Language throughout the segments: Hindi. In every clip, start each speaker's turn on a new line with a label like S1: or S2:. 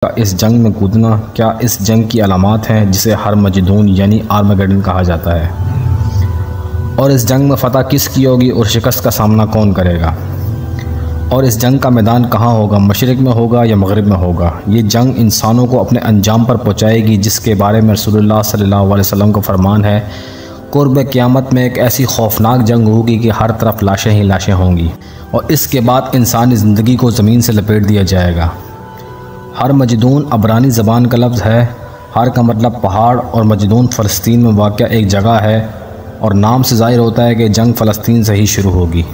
S1: का इस जंग में कूदना क्या इस जंग की अलामात हैं जिसे हरमजदून यानी आर्मगेडन कहा जाता है। और इस जंग में फ़तह किसकी होगी और शिकस्त का सामना कौन करेगा। और इस जंग का मैदान कहाँ होगा, मशरिक़ में होगा या मगरिब में होगा। ये जंग इंसानों को अपने अंजाम पर पहुँचाएगी जिसके बारे में रसूलुल्लाह सल्लल्लाहु अलैहि वसल्लम का फरमान है, कुर्ब क़यामत में एक ऐसी खौफनाक जंग होगी कि हर तरफ लाशें ही लाशें होंगी और इसके बाद इंसानी ज़िंदगी को ज़मीन से लपेट दिया जाएगा। हरमजदून अबरानी ज़बान का लफ्ज़ है। हर का मतलब पहाड़ और मजदून फ़लस्तीन में वाक़या एक जगह है और नाम से ज़ाहिर होता है कि जंग फ़लस्तीन से ही शुरू होगी।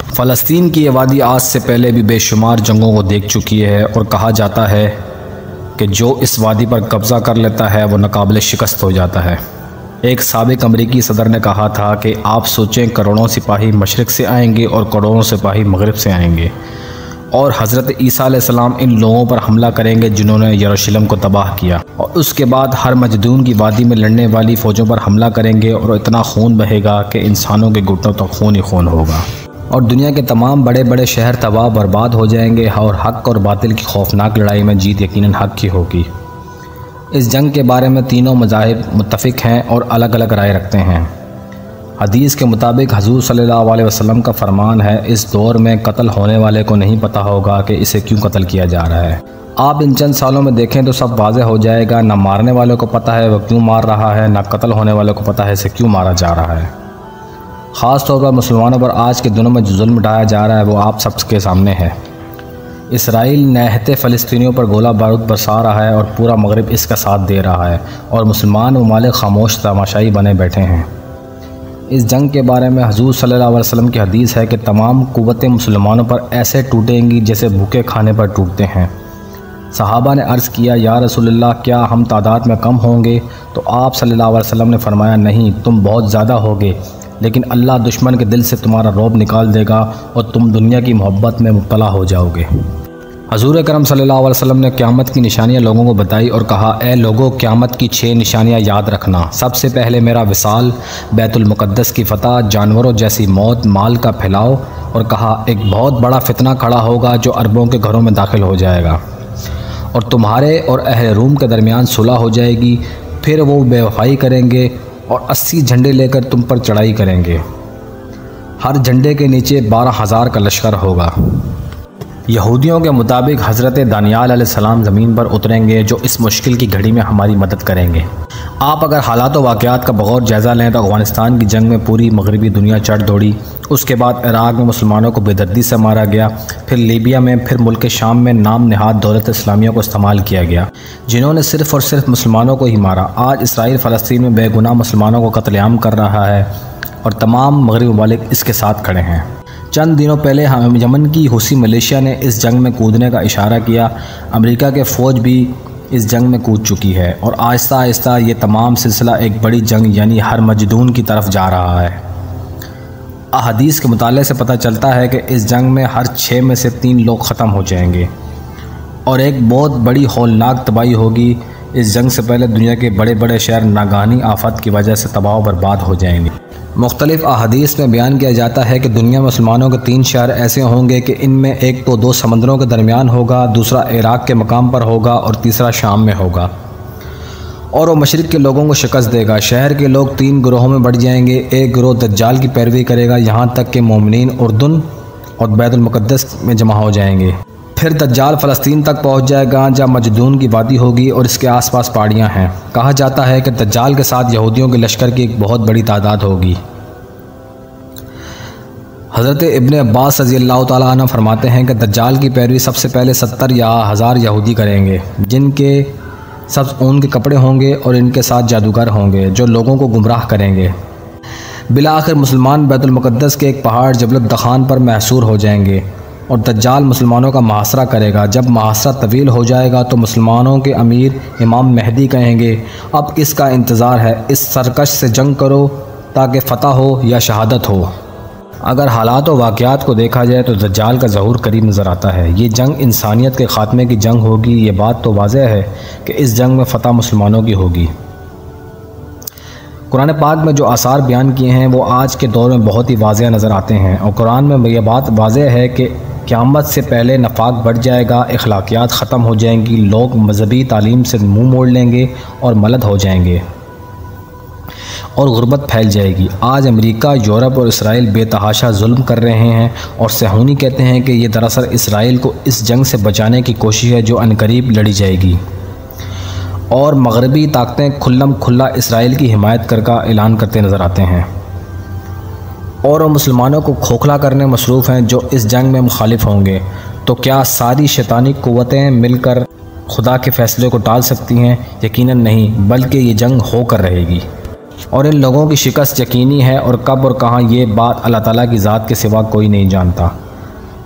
S1: फ़लस्तीन की आबादी आज से पहले भी बेशुमार जंगों को देख चुकी है और कहा जाता है कि जो इस वादी पर कब्ज़ा कर लेता है वो नाकाबिल शिकस्त हो जाता है। एक साबिक़ अमरीकी सदर ने कहा था कि आप सोचें करोड़ों सिपाही मशरिक़ से आएंगे और करोड़ों सिपाही मगरिब से आएंगे और हज़रत ईसा अलैहिस्सलाम इन लोगों पर हमला करेंगे जिन्होंने यरूशलेम को तबाह किया और उसके बाद हरमजदून की वादी में लड़ने वाली फ़ौजों पर हमला करेंगे और इतना खून बहेगा कि इंसानों के घुटनों तक खून ही खून होगा और दुनिया के तमाम बड़े बड़े शहर तबाह बर्बाद हो जाएंगे और हक़ और बातिल की खौफनाक लड़ाई में जीत यकीनन हक़ की होगी। इस जंग के बारे में तीनों मज़ाहिब मुत्तफ़िक़ हैं और अलग अलग राय रखते हैं। हदीस के मुताबिक हज़ूर सल्लल्लाहु अलैहि वसल्लम का फरमान है, इस दौर में कत्ल होने वाले को नहीं पता होगा कि इसे क्यों कत्ल किया जा रहा है। आप इन चंद सालों में देखें तो सब वाज़ेह हो जाएगा। ना मारने वाले को पता है वह क्यों मार रहा है, ना कत्ल होने वाले को पता है इसे क्यों मारा जा रहा है। ख़ास तौर पर मुसलमानों पर आज के दिनों में जो जुल्म ढाया जा रहा है वो आप सबके सामने है। इसराइल नहते फ़लस्तीनियों पर गोला बारूद बरसा रहा है और पूरा मगरिब इसका साथ दे रहा है और मुसलमान ममालिक खामोश तमाशाई बने बैठे हैं। इस जंग के बारे में हज़ूर सल्लल्लाहु अलैहि वसल्लम की हदीस है कि तमाम कुव्वतें मुसलमानों पर ऐसे टूटेंगी जैसे भूखे खाने पर टूटते हैं। सहाबा ने अर्ज़ किया, या रसूलल्लाह क्या हम तादाद में कम होंगे? तो आप सल्लल्लाहु अलैहि वसल्लम ने फरमाया, नहीं, तुम बहुत ज़्यादा होगे, लेकिन अल्लाह दुश्मन के दिल से तुम्हारा रौब निकाल देगा और तुम दुनिया की मोहब्बत में मुब्तला हो जाओगे। हज़ूर करम सल्लल्लाहु अलैहि वसल्लम ने क़यामत की निशानियाँ लोगों को बताई और कहा, ए लोगों, क़यामत की 6 निशानियाँ याद रखना। सबसे पहले मेरा विसाल, बैतुल मुक़द्दस की फ़तह, जानवरों जैसी मौत, माल का फैलाव और कहा एक बहुत बड़ा फितना खड़ा होगा जो अरबों के घरों में दाखिल हो जाएगा और तुम्हारे और अहले रूम के दरमियान सुलह हो जाएगी। फिर वो बेवफाई करेंगे और 80 झंडे लेकर तुम पर चढ़ाई करेंगे। हर झंडे के नीचे 12,000 का लश्कर होगा। यहूदियों के मुताबिक हज़रत दानियाल अलैहिस्सलाम ज़मीन पर उतरेंगे जो इस मुश्किल की घड़ी में हमारी मदद करेंगे। आप अगर हालात व वाक़यात का बग़ौर जायज़ा लें तो अफ़गानिस्तान की जंग में पूरी मगरबी दुनिया चढ़ दौड़ी। उसके बाद इराक़ में मुसलमानों को बेदर्दी से मारा गया, फिर लीबिया में, फिर मुल्क शाम में नाम नहाद दौलत इस्लामिया को इस्तेमाल किया गया जिन्होंने सिर्फ़ और सिर्फ मुसलमानों को ही मारा। आज इसराइल फ़लस्तीन में बेगुनाह मुसलमानों को कत्लेआम कर रहा है और तमाम मगरबी ममालिक इसके साथ खड़े हैं। चंद दिनों पहले यमन की हुसी मलेशिया ने इस जंग में कूदने का इशारा किया। अमेरिका के फ़ौज भी इस जंग में कूद चुकी है और आहिस्ता आहिस्ता ये तमाम सिलसिला एक बड़ी जंग यानी हरमजदून की तरफ जा रहा है। अहादीस के मुताले से पता चलता है कि इस जंग में हर 6 में से 3 लोग ख़त्म हो जाएंगे और एक बहुत बड़ी हौलनाक तबाही होगी। इस जंग से पहले दुनिया के बड़े बड़े शहर नागानी आफत की वजह से तबाह बर्बाद हो जाएंगे। मुख्तलिफ़ अहादीस में बयान किया जाता है कि दुनिया में मुसलमानों के 3 शहर ऐसे होंगे कि इनमें एक तो 2 समंदरों के दरमियान होगा, दूसरा इराक़ के मकाम पर होगा और तीसरा शाम में होगा और वो मशरिक़ के लोगों को शिकस्त देगा। शहर के लोग 3 गिरोहों में बढ़ जाएंगे। एक गिरोह दज्जाल की पैरवी करेगा, यहाँ तक कि मोमिनीन उर्दुन और बैतुल मुक़द्दस में जमा हो जाएंगे। फिर दज्जाल फ़लस्तीन तक पहुँच जाएगा जहाँ मजदून की वादी होगी और इसके आसपास पहाड़ियाँ हैं। कहा जाता है कि दज्जाल के साथ यहूदियों के लश्कर की एक बहुत बड़ी तादाद होगी। हज़रत इब्ने अब्बास रज़ियल्लाहु ताला अन्हु फरमाते हैं कि दज्जाल की पैरवी सबसे पहले 70 या 1000 यहूदी करेंगे जिनके सब ऊन के कपड़े होंगे और इनके साथ जादूगर होंगे जो लोगों को गुमराह करेंगे। बिलाखिर मुसलमान बैतुल मुक़द्दस के एक पहाड़ जबल दखान पर महसूर हो जाएंगे और दज्जाल मुसलमानों का मुहासरा करेगा। जब मुहासरा तवील हो जाएगा तो मुसलमानों के अमीर इमाम मेहदी कहेंगे, अब किसका इंतज़ार है, इस सरकश से जंग करो ताकि फ़तह हो या शहादत हो। अगर हालात व वाक़यात को देखा जाए तो दज्जाल का ज़हूर करीब नज़र आता है। ये जंग इंसानियत के ख़ात्मे की जंग होगी। ये बात तो वाज़ेह है कि इस जंग में फ़तह मुसलमानों की होगी। कुरान पाक में जो आसार बयान किए हैं वो आज के दौर में बहुत ही वाज़ेह नज़र आते हैं और कुरान में यह बात वाज़ेह है कि क़यामत से पहले नफाक बढ़ जाएगा, अखलाकियात ख़त्म हो जाएंगी, लोग मजहबी तालीम से मुँह मोड़ लेंगे और मलद हो जाएंगे और गुर्बत फैल जाएगी। आज अमेरिका, यूरोप और इसराइल बेतहाशा जुल्म कर रहे हैं और सहूनी कहते हैं कि ये दरअसल इसराइल को इस जंग से बचाने की कोशिश है जो अनकरीब लड़ी जाएगी, और मगरबी ताकतें खुल्लम खुल्ला इसराइल की हिमायत का ऐलान करते नज़र आते हैं और वो मुसलमानों को खोखला करने मसरूफ़ हैं जो इस जंग में मुखालिफ होंगे। तो क्या सारी शैतानी क़ुव्वतें मिलकर खुदा के फ़ैसले को टाल सकती हैं? यकीनन नहीं, बल्कि ये जंग होकर रहेगी और इन लोगों की शिकस्त यकीनी है, और कब और कहाँ ये बात अल्लाह ताला की ज़ात के सिवा कोई नहीं जानता।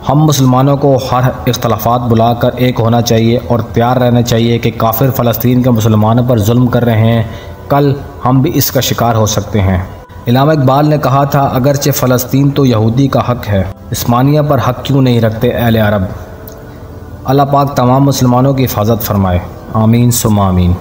S1: हम मुसलमानों को हर इख्तलाफात बुलाकर एक होना चाहिए और तैयार रहना चाहिए कि काफिर फ़लस्तीन के मुसलमानों पर जुल्म कर रहे हैं, कल हम भी इसका शिकार हो सकते हैं। इल्लामा इकबाल ने कहा था, अगरचे फ़लस्तीन तो यहूदी का हक़ है, उस्मानिया पर हक़ क्यों नहीं रखते अहले अरब। अल्लाह पाक तमाम मुसलमानों की हिफाजत फरमाए। आमीन सुम्मा आमीन।